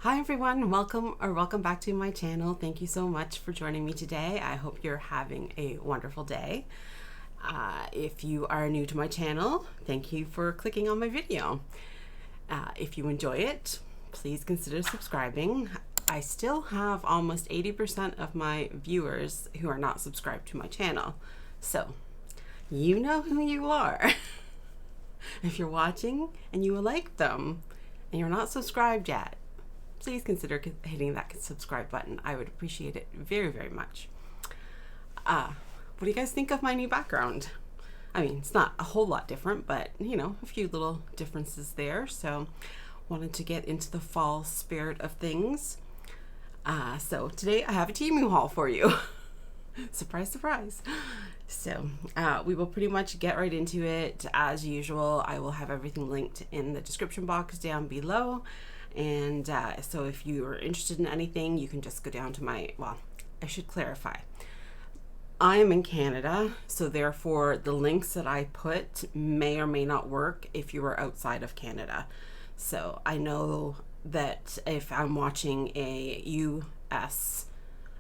Hi everyone, welcome back to my channel. Thank you so much for joining me today. I hope you're having a wonderful day. If you are new to my channel, thank you for clicking on my video. If you enjoy it, please consider subscribing. I still have almost 80% of my viewers who are not subscribed to my channel. So, you know who you are. If you're watching and you like them and you're not subscribed yet, please consider hitting that subscribe button. I would appreciate it very, very much. What do you guys think of my new background? I mean, it's not a whole lot different, but you know, a few little differences there. So wanted to get into the fall spirit of things. So today I have a Temu haul for you. Surprise, surprise. So we will pretty much get right into it. As usual, I will have everything linked in the description box down below. And so if you are interested in anything, you can just go down to my, well, I should clarify. I am in Canada, so therefore the links that I put may or may not work if you are outside of Canada. So I know that if I'm watching a US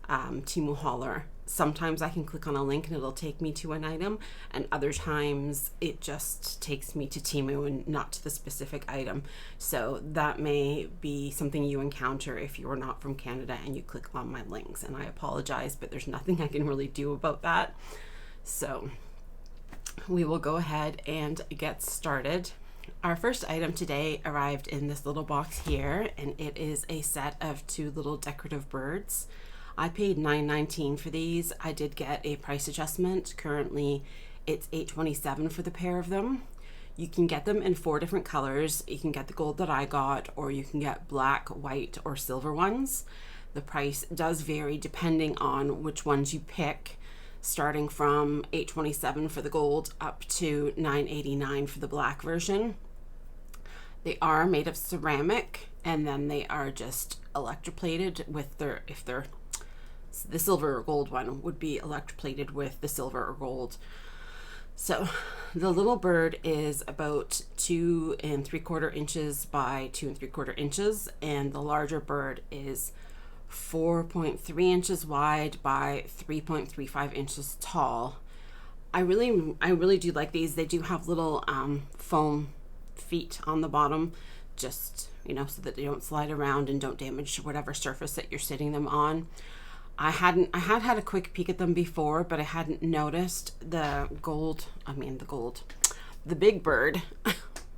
Temu hauler, sometimes I can click on a link and it'll take me to an item, and other times it just takes me to Temu and not to the specific item. So that may be something you encounter if you are not from Canada and you click on my links, and I apologize, but there's nothing I can really do about that. So we will go ahead and get started. Our first item today arrived in this little box here, and it is a set of 2 little decorative birds. I paid $9.19 for these. I did get a price adjustment. Currently, it's $8.27 for the pair of them. You can get them in 4 different colors. You can get the gold that I got, or you can get black, white, or silver ones. The price does vary depending on which ones you pick, starting from $8.27 for the gold up to $9.89 for the black version. They are made of ceramic, and then they are just electroplated with their, the silver or gold one would be electroplated with the silver or gold. So the little bird is about 2 3/4 inches by 2 3/4 inches, and the larger bird is 4.3 inches wide by 3.35 inches tall. I really do like these. They do have little foam feet on the bottom, just, you know, so that they don't slide around and don't damage whatever surface that you're sitting them on. I had a quick peek at them before, but I hadn't noticed the big bird,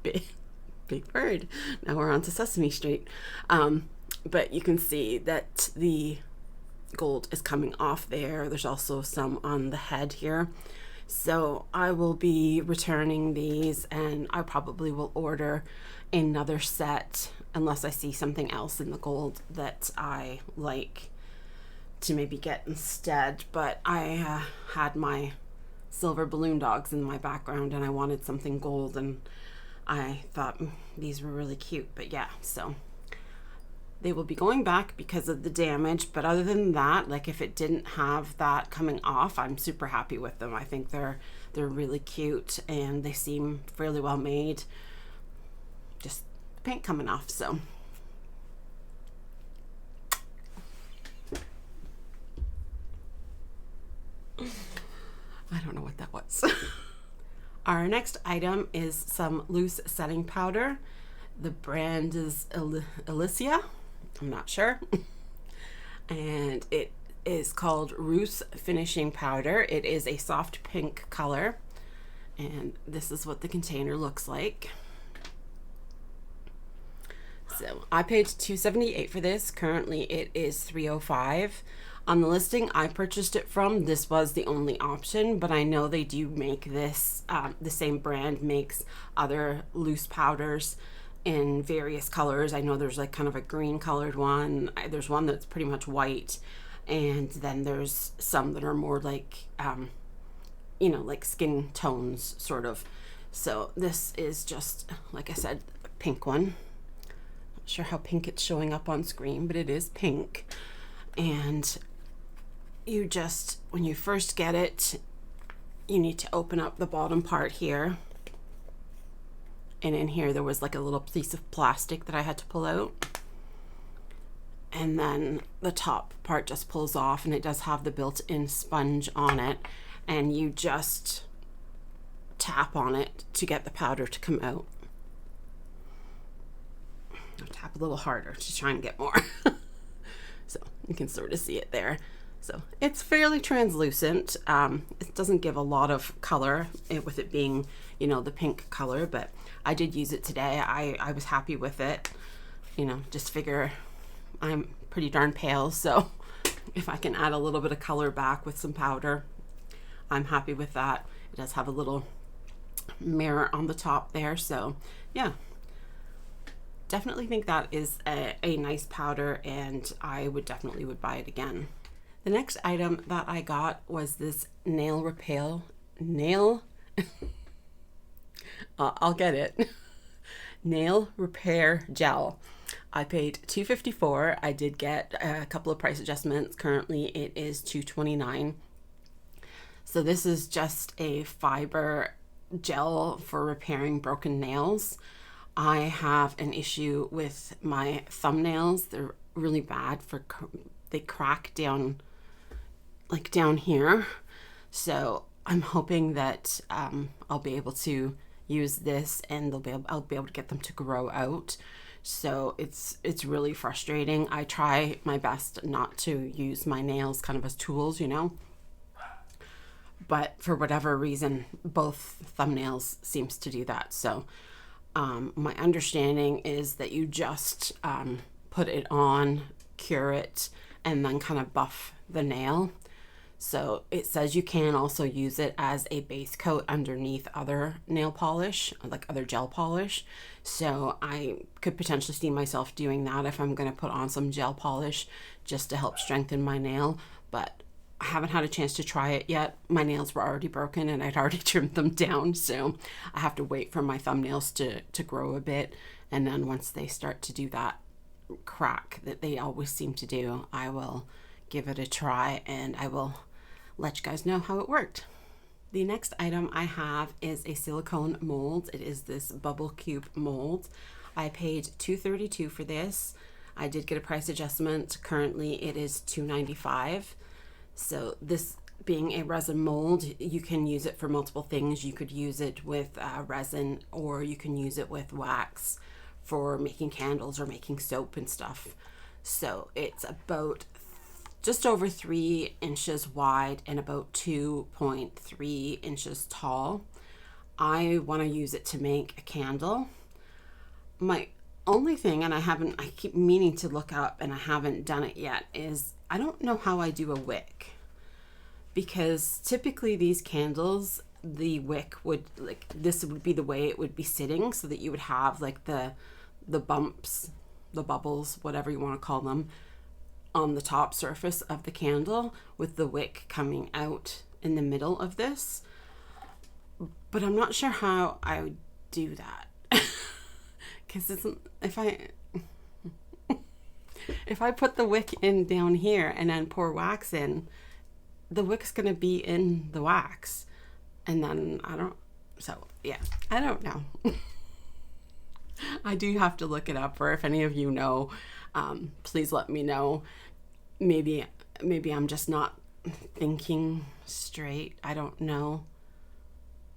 big bird. Now we're on to Sesame Street. But you can see that the gold is coming off there. There's also some on the head here. So I will be returning these, and I probably will order another set unless I see something else in the gold that I like to maybe get instead. But I had my silver balloon dogs in my background, and I wanted something gold, and I thought these were really cute. But yeah, so they will be going back because of the damage, but other than that, like if it didn't have that coming off, I'm super happy with them. I think they're really cute, and they seem fairly well made. Just the paint coming off, so I don't know what that was. Our next item is some loose setting powder. The brand is Alicia. I'm not sure. And it is called Rousse Finishing Powder. It is a soft pink color, and this is what the container looks like. So I paid $2.78 for this. Currently it is $3.05. On the listing I purchased it from, this was the only option, but I know they do make this, the same brand makes other loose powders in various colors. I know there's like kind of a green colored one. There's one that's pretty much white, and then there's some that are more like, you know, like skin tones sort of. So this is just, like I said, a pink one. Not sure how pink it's showing up on screen, but it is pink. And you just, when you first get it, you need to open up the bottom part here. And in here there was like a little piece of plastic that I had to pull out. and then the top part just pulls off, and it does have the built-in sponge on it, and you just tap on it to get the powder to come out. I'll tap a little harder to try and get more. So you can sort of see it there. So it's fairly translucent. It doesn't give a lot of color with it being, you know, the pink color, but I did use it today. I was happy with it. You know, just figure I'm pretty darn pale, so if I can add a little bit of color back with some powder, I'm happy with that. It does have a little mirror on the top there, so yeah, definitely think that is a nice powder, and I would definitely buy it again. The next item that I got was this nail repair I'll get it. Nail repair gel. I paid $2.54. I did get a couple of price adjustments. Currently it is $2.29. So this is just a fiber gel for repairing broken nails. I have an issue with my thumbnails. They're really bad they crack down, like down here. So I'm hoping that I'll be able to use this, and I'll be able to get them to grow out. So it's really frustrating. I try my best not to use my nails kind of as tools, you know, but for whatever reason, both thumbnails seems to do that. So my understanding is that you just put it on, cure it, and then kind of buff the nail. So it says you can also use it as a base coat underneath other nail polish, like other gel polish. So I could potentially see myself doing that if I'm going to put on some gel polish just to help strengthen my nail. But I haven't had a chance to try it yet. My nails were already broken and I'd already trimmed them down. So I have to wait for my thumbnails to grow a bit. And then once they start to do that crack that they always seem to do, I will give it a try, and I will let you guys know how it worked. The next item I have is a silicone mold. It is this bubble cube mold. I paid $2.32 for this. I did get a price adjustment. Currently it is $2.95. So this being a resin mold, you can use it for multiple things. You could use it with resin, or you can use it with wax for making candles or making soap and stuff. So it's about just over 3 inches wide and about 2.3 inches tall. I want to use it to make a candle. My only thing, and I keep meaning to look up and I haven't done it yet, is I don't know how I do a wick. Because typically these candles, the wick would, like, this would be the way it would be sitting, so that you would have like the bumps, the bubbles, whatever you want to call them, on the top surface of the candle, with the wick coming out in the middle of this. But I'm not sure how I would do that. Because if I put the wick in down here and then pour wax in, the wick's gonna be in the wax, and then I don't know. I do have to look it up, or if any of you know, please let me know. Maybe I'm just not thinking straight. I don't know,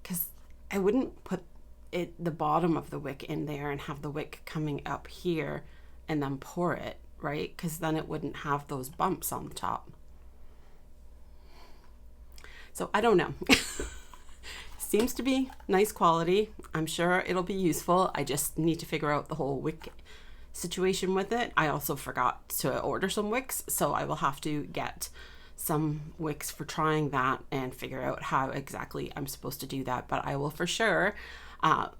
because I wouldn't put the bottom of the wick in there and have the wick coming up here and then pour it, right? Because then it wouldn't have those bumps on the top. So I don't know. Seems to be nice quality. I'm sure it'll be useful. I just need to figure out the whole wick situation with it. I also forgot to order some wicks, so I will have to get some wicks for trying that and figure out how exactly I'm supposed to do that. But I will for sure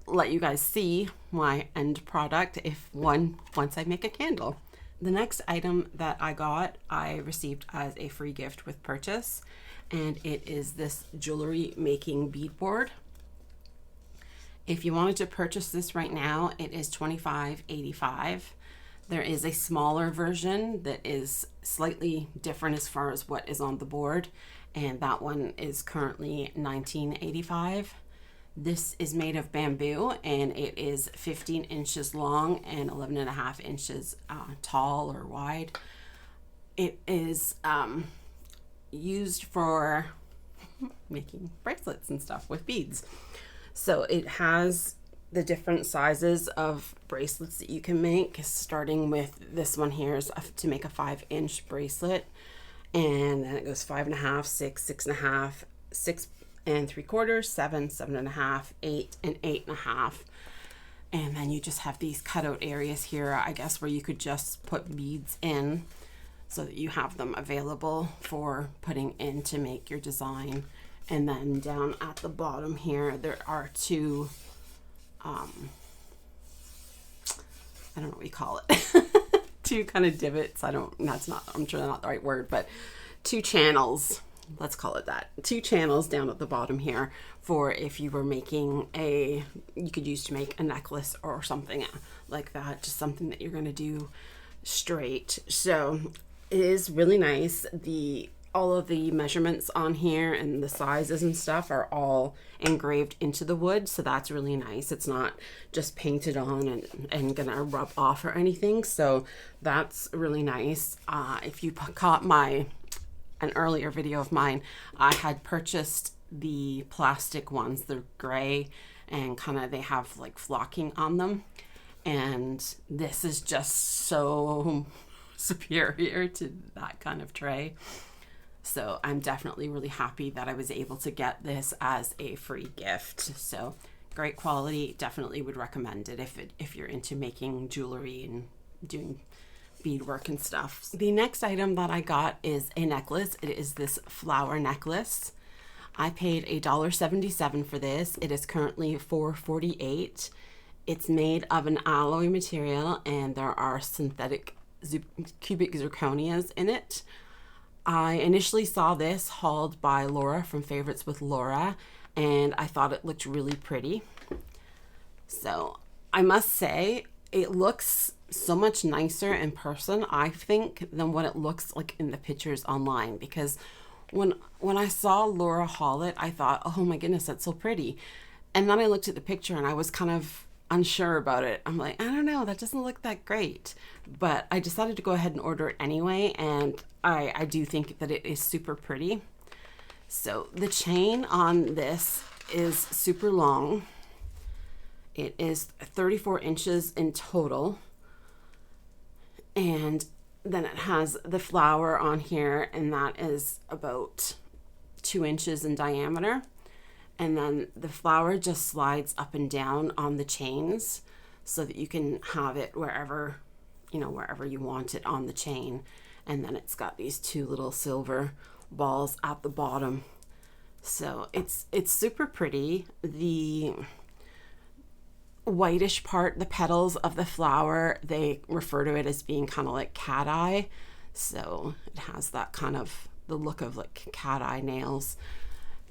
let you guys see my end product once I make a candle. The next item that I got, I received as a free gift with purchase, and it is this jewelry making beadboard. If you wanted to purchase this right now, it is $25.85. There is a smaller version that is slightly different as far as what is on the board, and that one is currently $19.85. This is made of bamboo, and it is 15 inches long and 11.5 inches tall or wide. it is used for making bracelets and stuff with beads. So it has the different sizes of bracelets that you can make, starting with this one here is to make a 5-inch bracelet, and then it goes 5.5, 6, 6.5, 6 3/4, 7, 7.5, 8, and 8.5. And then you just have these cutout areas here, I guess, where you could just put beads in so that you have them available for putting in to make your design. And then down at the bottom here, there are two, I don't know what you call it, two kind of divots. I'm sure they're not the right word, but two channels, let's call it that. Two channels down at the bottom here for if you were making you could use to make a necklace or something like that, just something that you're going to do straight. So it is really nice. All of the measurements on here and the sizes and stuff are all engraved into the wood, so that's really nice. It's not just painted on and gonna rub off or anything, so that's really nice. If you caught an earlier video of mine, I had purchased the plastic ones. They're gray and kind of they have like flocking on them, and this is just so superior to that kind of tray. So I'm definitely really happy that I was able to get this as a free gift. So great quality, definitely would recommend it if you're into making jewelry and doing beadwork and stuff. The next item that I got is a necklace. It is this flower necklace. I paid $1.77 for this. It is currently $4.48. It's made of an alloy material and there are synthetic cubic zirconias in it. I initially saw this hauled by Laura from Favorites with Laura, and I thought it looked really pretty. So I must say it looks so much nicer in person, I think, than what it looks like in the pictures online, because when I saw Laura haul it, I thought, oh my goodness, that's so pretty. And then I looked at the picture and I was kind of unsure about it. I'm like, I don't know, that doesn't look that great. But I decided to go ahead and order it anyway, and I do think that it is super pretty. So the chain on this is super long. It is 34 inches in total. And then it has the flower on here, and that is about 2 inches in diameter. And then the flower just slides up and down on the chains so that you can have it wherever you want it on the chain. And then it's got these two little silver balls at the bottom. So it's super pretty. The whitish part, the petals of the flower, they refer to it as being kind of like cat eye. So it has that kind of the look of like cat eye nails.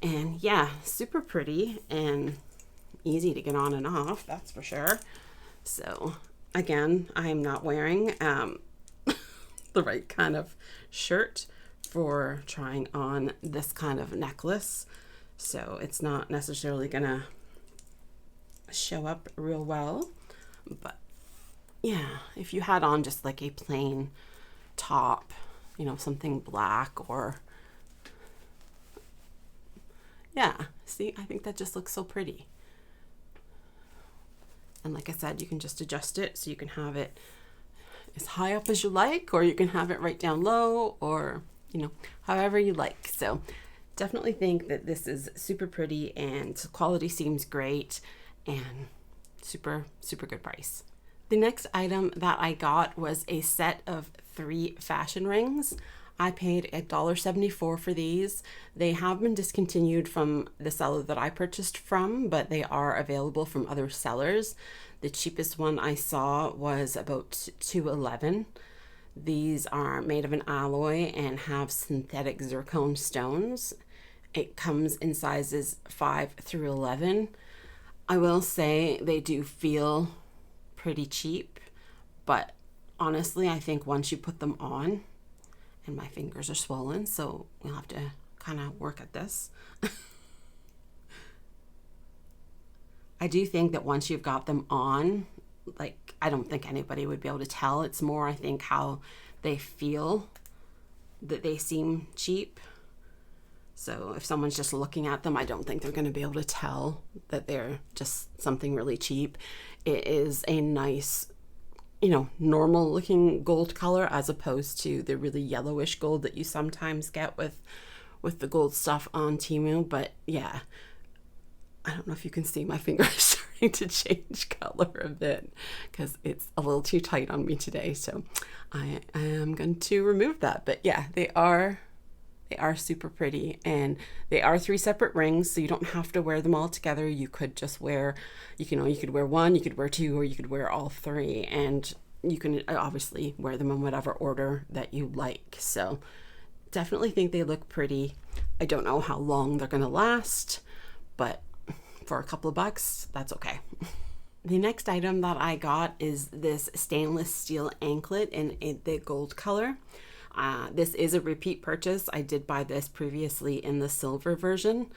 And yeah, super pretty and easy to get on and off, that's for sure. So again, I'm not wearing the right kind of shirt for trying on this kind of necklace. So it's not necessarily gonna show up real well. But yeah, if you had on just like a plain top, something black or yeah, see, I think that just looks so pretty. And like I said, you can just adjust it so you can have it as high up as you like, or you can have it right down low, or, however you like. So definitely think that this is super pretty and quality seems great and super, super good price. The next item that I got was a set of 3 fashion rings. I paid $1.74 for these. They have been discontinued from the seller that I purchased from, but they are available from other sellers. The cheapest one I saw was about $2.11. These are made of an alloy and have synthetic zircone stones. It comes in sizes 5 through 11. I will say they do feel pretty cheap, but honestly, I think once you put them on, and my fingers are swollen, so we'll have to kind of work at this. I do think that once you've got them on, like, I don't think anybody would be able to tell. It's more, I think, how they feel that they seem cheap. So if someone's just looking at them, I don't think they're going to be able to tell that they're just something really cheap. It is a nice, normal looking gold color, as opposed to the really yellowish gold that you sometimes get with the gold stuff on Temu. But yeah, I don't know if you can see my fingers starting to change color a bit because it's a little too tight on me today. So I am going to remove that. But yeah, they are super pretty, and they are 3 separate rings, so you don't have to wear them all together. You could just wear, you could wear 1, you could wear 2, or you could wear all 3, and you can obviously wear them in whatever order that you like. So definitely think they look pretty. I don't know how long they're going to last, but for a couple of bucks, that's okay. The next item that I got is this stainless steel anklet in the gold color. This is a repeat purchase. I did buy this previously in the silver version.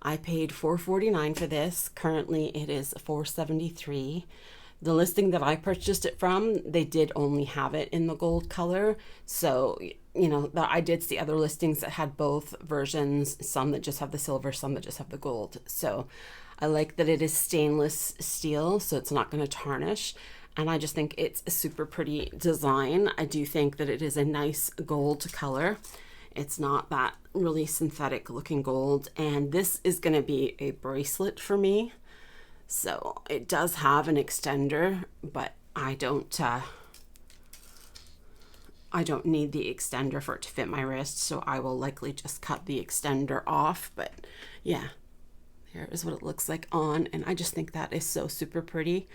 I paid $4.49 for this. Currently it is $4.73. The listing that I purchased it from, they did only have it in the gold color. So, I did see other listings that had both versions, some that just have the silver, some that just have the gold. So I like that it is stainless steel, so it's not going to tarnish. And I just think it's a super pretty design. I do think that it is a nice gold color. It's not that really synthetic looking gold. And this is going to be a bracelet for me. So it does have an extender, but I don't need the extender for it to fit my wrist. So I will likely just cut the extender off. But yeah, here is what it looks like on. And I just think that is so super pretty.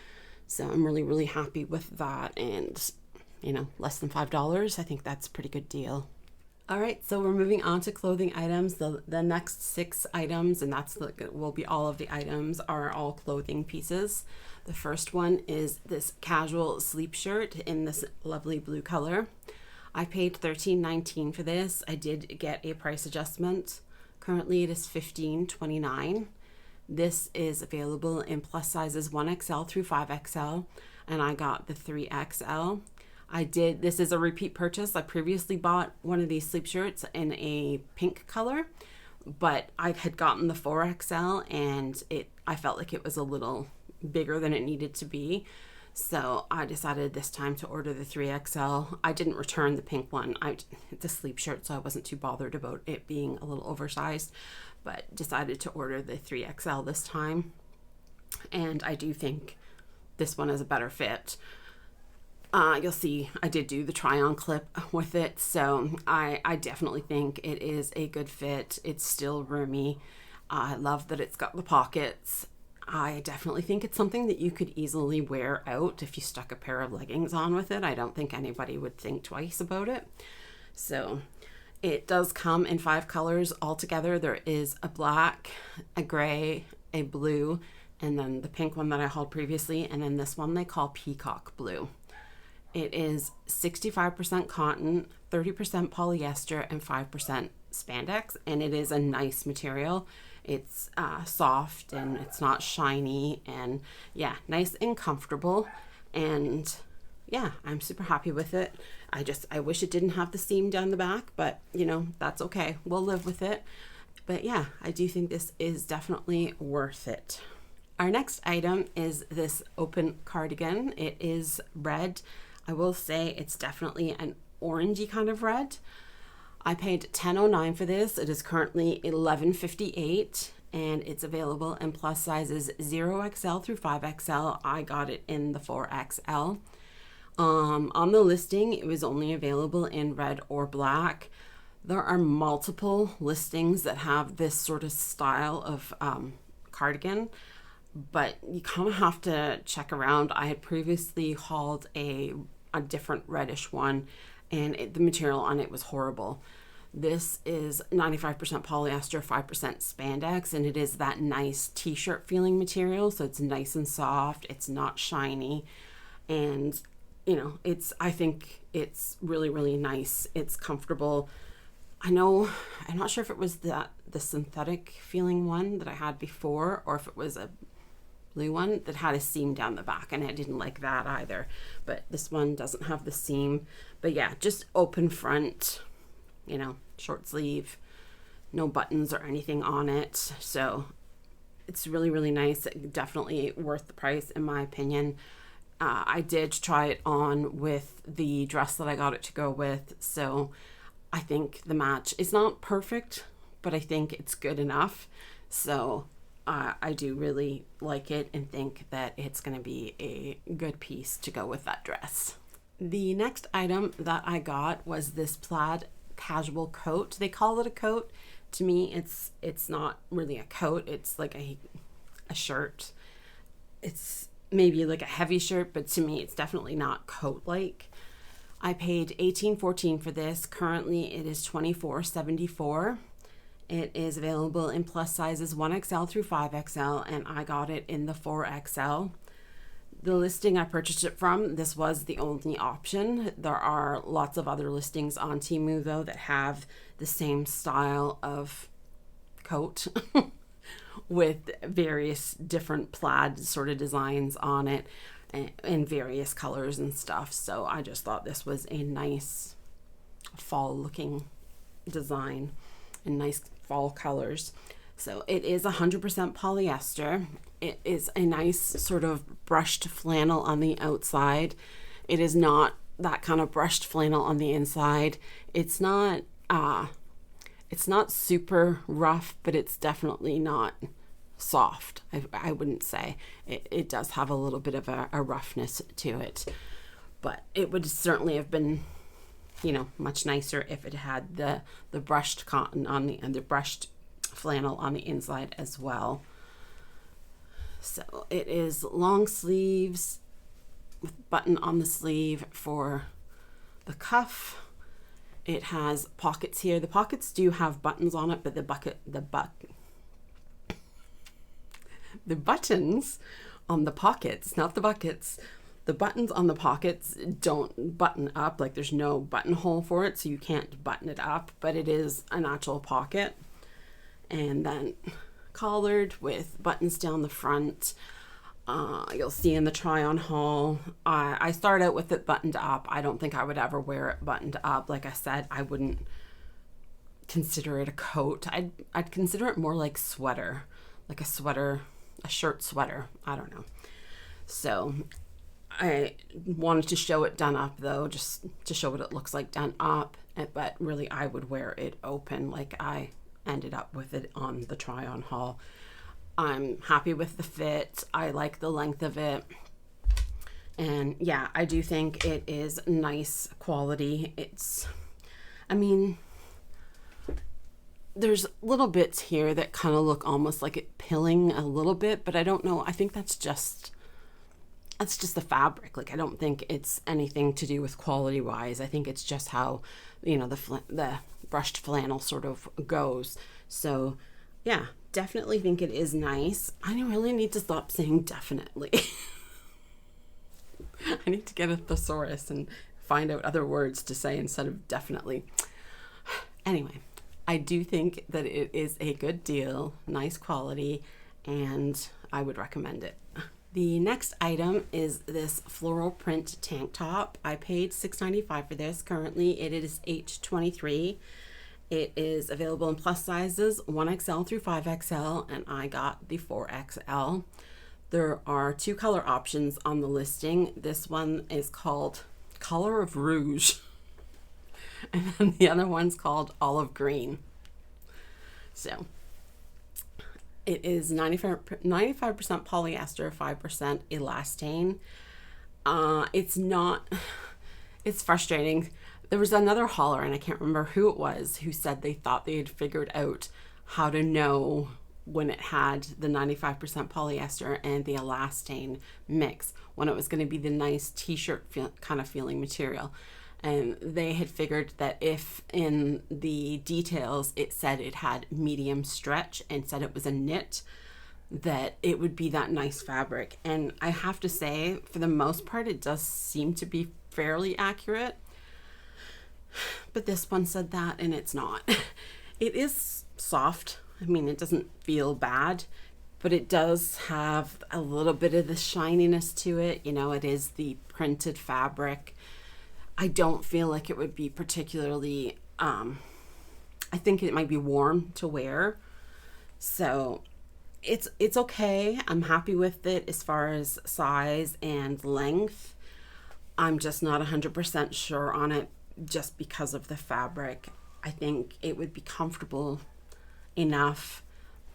So I'm really, really happy with that. And, less than $5. I think that's a pretty good deal. All right, so we're moving on to clothing items. The next 6 items, and will be all of the items, are all clothing pieces. The first one is this casual sleep shirt in this lovely blue color. I paid $13.19 for this. I did get a price adjustment. Currently it is $15.29. This is available in plus sizes 1XL through 5XL, and I got the 3XL. This is a repeat purchase. I previously bought one of these sleep shirts in a pink color, but I had gotten the 4XL, and I felt like it was a little bigger than it needed to be. So I decided this time to order the 3XL. I didn't return the pink one. It's a sleep shirt, so I wasn't too bothered about it being a little oversized, but decided to order the 3XL this time. And I do think this one is a better fit. You'll see I did do the try-on clip with it, so I definitely think it is a good fit. It's still roomy. I love that it's got the pockets. I definitely think it's something that you could easily wear out if you stuck a pair of leggings on with it. I don't think anybody would think twice about it. So it does come in 5 colors altogether. There is a black, a gray, a blue, and then the pink one that I hauled previously, and then this one they call peacock blue. It is 65% cotton, 30% polyester, and 5% spandex, and it is a nice material. It's soft and it's not shiny, and yeah, nice and comfortable. And yeah, I'm super happy with it. I wish it didn't have the seam down the back, but that's okay. We'll live with it. But yeah, I do think this is definitely worth it. Our next item is this open cardigan. It is red. I will say it's definitely an orangey kind of red. I paid $10.09 for this. It is currently $11.58, and it's available in plus sizes 0XL through 5XL. I got it in the 4XL. On the listing, it was only available in red or black. There are multiple listings that have this sort of style of cardigan, but you kind of have to check around. I had previously hauled a different reddish one, and the material on it was horrible. This is 95% polyester, 5% spandex, and it is that nice t-shirt feeling material. So it's nice and soft. It's not shiny, and I think it's really, really nice. It's comfortable. I'm not sure if it was the synthetic feeling one that I had before, or if it was a blue one that had a seam down the back, and I didn't like that either. But this one doesn't have the seam. But yeah, just open front. you know, short sleeve, no buttons or anything on it. So it's really, really nice. Definitely worth the price in my opinion. I did try it on with the dress that I got it to go with. So I think the match is not perfect, but I think it's good enough. So I do really like it and think that it's going to be a good piece to go with that dress. The next item that I got was this plaid casual coat. They call it a coat. To me, it's not really a coat. It's like a shirt. It's maybe like a heavy shirt, but to me, it's definitely not coat-like. I paid $18.14 for this. Currently, it is $24.74. It is available in plus sizes 1XL through 5XL, and I got it in the 4XL. The listing I purchased it from, this was the only option. There are lots of other listings on Temu, though, that have the same style of coat with various different plaid sort of designs on it in various colors and stuff. So I just thought this was a nice fall looking design and nice fall colors. So it is 100% polyester. It is a nice sort of brushed flannel on the outside. It is not that kind of brushed flannel on the inside. It's not super rough, but it's definitely not soft. I wouldn't say. It does have a little bit of a roughness to it, but it would certainly have been, you know, much nicer if it had the brushed cotton on the brushed flannel on the inside as well. So it is long sleeves with button on the sleeve for the cuff. It has pockets here. The pockets do have buttons on it, but the buttons on the pockets, not the buckets, the buttons on the pockets don't button up. Like there's no buttonhole for it, so you can't button it up, but it is an actual pocket. And then collared with buttons down the front. You'll see in the try on haul, I start out with it buttoned up. I don't think I would ever wear it buttoned up. Like I said, I wouldn't consider it a coat. I'd consider it more like sweater, like a sweater, a shirt sweater. I don't know. So I wanted to show it done up though, just to show what it looks like done up. But really I would wear it open like I ended up with it on the try on haul. I'm happy with the fit. I like the length of it. And yeah, I do think it is nice quality. I mean, there's little bits here that kind of look almost like it pilling a little bit, but I don't know. I think that's just the fabric. Like, I don't think it's anything to do with quality wise. I think it's just how, you know, the brushed flannel sort of goes. So yeah, definitely think it is nice. I really need to stop saying definitely. I need to get a thesaurus and find out other words to say instead of definitely. Anyway, I do think that it is a good deal, nice quality, and I would recommend it. The next item is this floral print tank top. I paid $6.95 for this. Currently it is $8.23. It is available in plus sizes 1XL through 5XL, and I got the 4XL. There are two color options on the listing. This one is called Color of Rouge, and then the other one's called Olive Green. So it is 95% polyester, 5% elastane. It's frustrating. There was another hauler, and I can't remember who it was, who said they thought they had figured out how to know when it had the 95% polyester and the elastane mix, when it was going to be the nice t-shirt kind of feeling material. And they had figured that if in the details it said it had medium stretch and said it was a knit, that it would be that nice fabric. And I have to say, for the most part, it does seem to be fairly accurate. But this one said that, and it's not. It is soft. I mean, it doesn't feel bad, but it does have a little bit of the shininess to it. You know, it is the printed fabric. I don't feel like it would be particularly I think it might be warm to wear. So it's okay. I'm happy with it as far as size and length. I'm just not 100% sure on it just because of the fabric. I think it would be comfortable enough,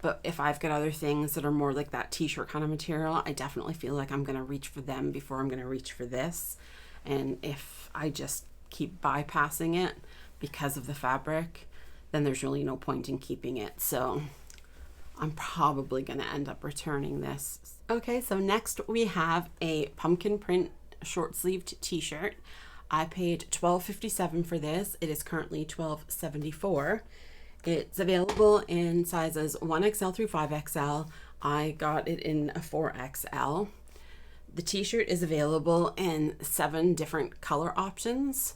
but if I've got other things that are more like that t-shirt kind of material, I definitely feel like I'm going to reach for them before I'm going to reach for this. And if I just keep bypassing it because of the fabric, then there's really no point in keeping it. So I'm probably going to end up returning this. Okay, so next we have a pumpkin print short-sleeved t-shirt. I paid $12.57 for this. It is currently $12.74. It's available in sizes 1XL through 5XL. I got it in a 4XL. The t-shirt is available in 7 different color options.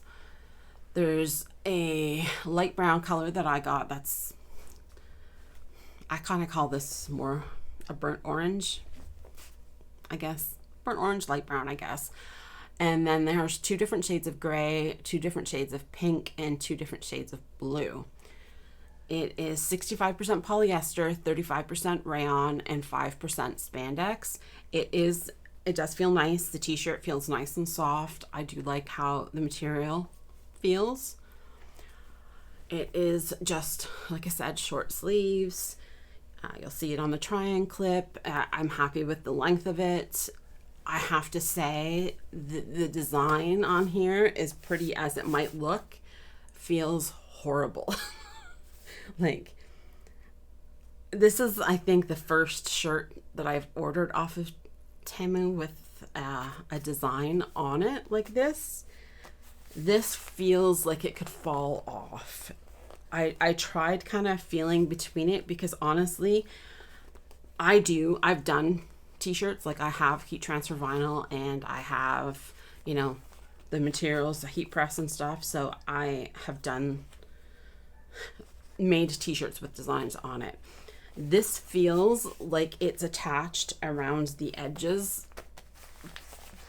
There's a light brown color that I got that's, I kind of call this more a burnt orange, I guess. Burnt orange, light brown, I guess. And then there's 2 different shades of gray, 2 different shades of pink, and 2 different shades of blue. It is 65% polyester, 35% rayon, and 5% spandex. It does feel nice. The t-shirt feels nice and soft. I do like how the material feels. It is just, like I said, short sleeves. You'll see it on the try-on clip. I'm happy with the length of it. I have to say the design on here is pretty as it might look. Feels horrible. Like, this is, I think, the first shirt that I've ordered off of Temu with a design on it like this. This feels like it could fall off. I tried kind of feeling between it because honestly, I've done t-shirts, like I have heat transfer vinyl and I have, you know, the materials, the heat press and stuff. So I have made t-shirts with designs on it. This feels like it's attached around the edges,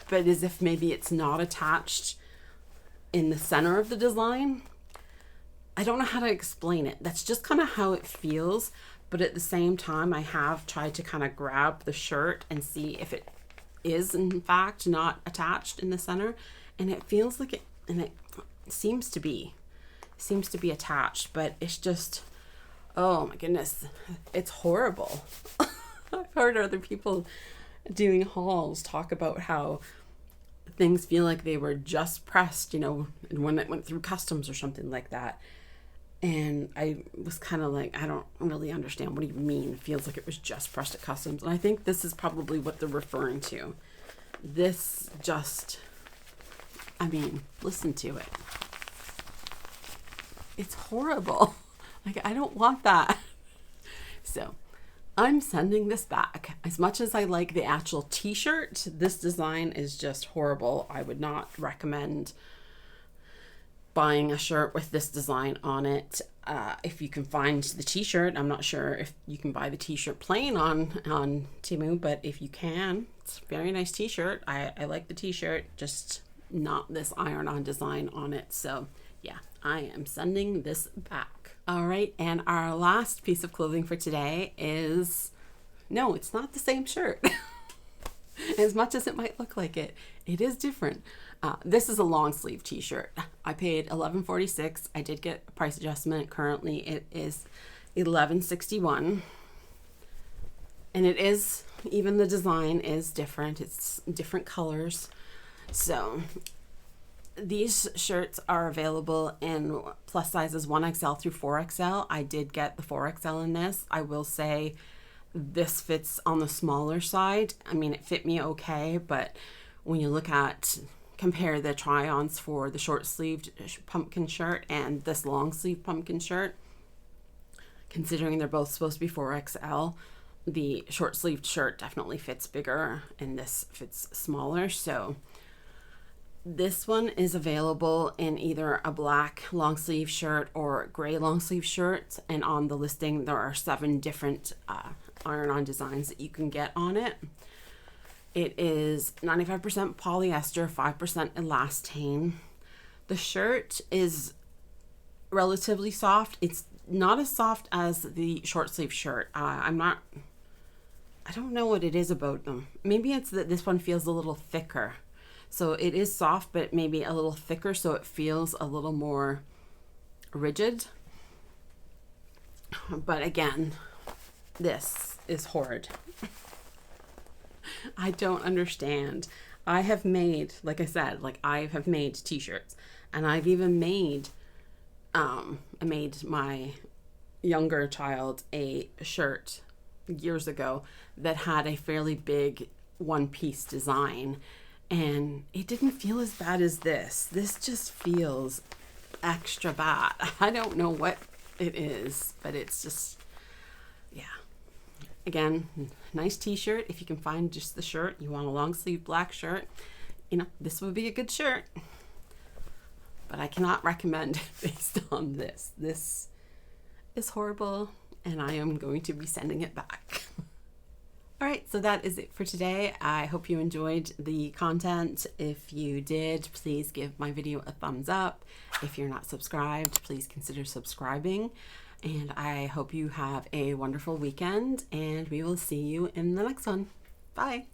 but as if maybe it's not attached in the center of the design. I don't know how to explain it. That's just kind of how it feels. But at the same time, I have tried to kind of grab the shirt and see if it is in fact not attached in the center. And it feels like it, and it seems to be attached, but it's just, oh my goodness, it's horrible. I've heard other people doing hauls talk about how things feel like they were just pressed, you know, when it went through customs or something like that. And I was kind of like, I don't really understand what do you mean. It feels like it was just pressed at customs. And I think this is probably what they're referring to. This just, I mean, listen to it. It's horrible. Like, I don't want that. So I'm sending this back. As much as I like the actual t-shirt, this design is just horrible. I would not recommend buying a shirt with this design on it. If you can find the t-shirt, I'm not sure if you can buy the t-shirt plain on Temu, but if you can, it's a very nice t-shirt. I like the t-shirt, just not this iron-on design on it. So yeah, I am sending this back. All right, and our last piece of clothing for today is, no, it's not the same shirt. As much as it might look like it, it is different. This is a long sleeve t-shirt. I paid $11.46. I did get a price adjustment. Currently it is $11.61. And it is, even the design is different. It's different colors. So these shirts are available in plus sizes 1XL through 4XL. I did get the 4XL in this. I will say this fits on the smaller side. I mean, it fit me okay, but when you look at, compare the try-ons for the short-sleeved pumpkin shirt and this long-sleeve pumpkin shirt, considering they're both supposed to be 4XL, the short-sleeved shirt definitely fits bigger and this fits smaller. So this one is available in either a black long sleeve shirt or gray long sleeve shirt, and on the listing there are 7 different iron-on designs that you can get on it. It is 95% polyester, 5% elastane. The shirt is relatively soft. It's not as soft as the short sleeve shirt. I don't know what it is about them. Maybe it's that this one feels a little thicker. So it is soft, but maybe a little thicker, so it feels a little more rigid. But again, this is horrid. I don't understand. I have made, like I said, like I have made t-shirts, and I've even made, I made my younger child a shirt years ago that had a fairly big one-piece design, and it didn't feel as bad as this. This just feels extra bad. I don't know what it is, but it's just, yeah. Again, nice t-shirt. If you can find just the shirt, you want a long sleeve black shirt, you know, this would be a good shirt. But I cannot recommend it based on this. This is horrible, and I am going to be sending it back. All right, so that is it for today. I hope you enjoyed the content. If you did, please give my video a thumbs up. If you're not subscribed, please consider subscribing. And I hope you have a wonderful weekend, and we will see you in the next one. Bye.